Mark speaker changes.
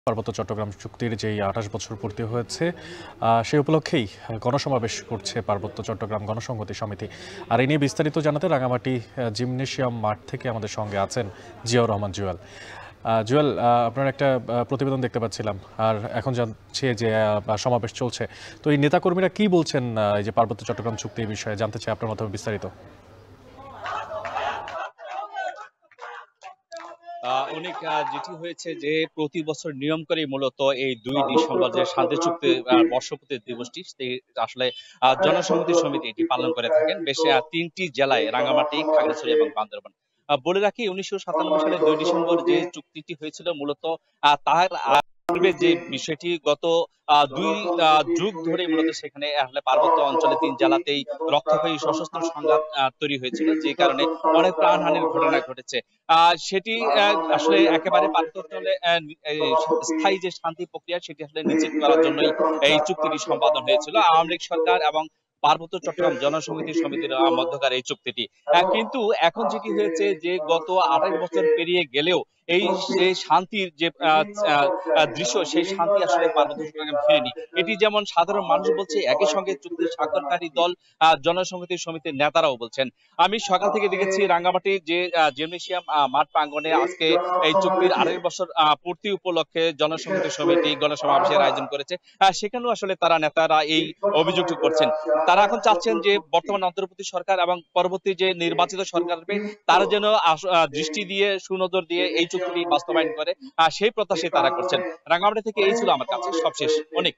Speaker 1: পার্বত্য চট্টগ্রাম চুক্তির যেই ২৮ বছর পূর্তি হয়েছে সেই উপলক্ষেই গণসমাবেশ করছে পার্বত্য চট্টগ্রাম গণসংহতি সমিতি। আর এই নিয়ে বিস্তারিত জানাতে রাঙামাটি জিমনেশিয়াম মাঠ থেকে আমাদের সঙ্গে আছেন জিয়াউর রহমান জুয়েল। জুয়েল, আপনার একটা প্রতিবেদন দেখতে পাচ্ছিলাম, আর এখন জানছে যে সমাবেশ চলছে। তো এই নেতাকর্মীরা কি বলছেন এই যে পার্বত্য চট্টগ্রাম চুক্তির বিষয়ে, জানতে চাই আপনার মাধ্যমে বিস্তারিত।
Speaker 2: অনেক যেটি হয়েছে যে প্রতি বছর নিয়ম করে মূলত এই ২ ডিসেম্বর যে শান্তি চুক্তি বর্ষপূর্তি দিবসটি আসলে জনসংহতি সমিতি এটি পালন করে থাকেন বেশ ৩টি জেলায়, রাঙ্গামাটি, খাগড়াছড়ি এবং বান্দরবান। বলে রাখি ১৯৯৭ সালে ২ ডিসেম্বর যে চুক্তিটি হয়েছিল মূলত তার পূর্বে যে বিষয়টি গত ২ যুগ ধরে মূলত সেখানে আসলে পার্বত্য অঞ্চলে ৩ জেলাতেই রক্তক্ষয়ী সশস্ত্র সংঘাত তৈরি হয়েছিল, যে কারণে অনেক প্রাণহানির ঘটনা ঘটেছে। সেটি আসলে একেবারে পার্বত্য অঞ্চলে স্থায়ী যে শান্তি প্রক্রিয়া সেটি আসলে নিশ্চিত করার জন্যই এই চুক্তিটি সম্পাদন হয়েছিল আওয়ামী লীগ সরকার এবং পার্বত্য চট্টগ্রাম জনসমিতি সমিতির মধ্যকার এই চুক্তিটি। কিন্তু এখন যেটি হয়েছে যে গত ২৮ বছর পেরিয়ে গেলেও এই যে শান্তির যে দৃশ্য, সেই শান্তি আসলে পার্বত্য চট্টগ্রামে ফিরেনি। এটি যেমন সাধারণ মানুষ বলছে, একই সঙ্গে চুক্তি স্বাক্ষরকারী দল জনসমিতি সমিতির নেতারাও বলছেন। আমি সকাল থেকে দেখেছি রাঙ্গামাটির যে জিমনেশিয়াম মাঠ প্রাঙ্গণে আজকে এই চুক্তির ২৮ বছর পূর্তি উপলক্ষে জনসংহতি সমিতি গণসমাবেশের আয়োজন করেছে। সেখানেও আসলে তারা নেতারা এই অভিযোগটি করছেন। তারা এখন চাচ্ছেন যে বর্তমান অন্তর্বর্তী সরকার এবং পরবর্তী যে নির্বাচিত সরকার হবে তারা যেন দৃষ্টি দিয়ে, সুনজর দিয়ে এই চুক্তিটি বাস্তবায়ন করে, সেই প্রত্যাশাই তারা করছেন। রাঙ্গামাটি থেকে এই ছিল আমার কাছে সবশেষ। অনেক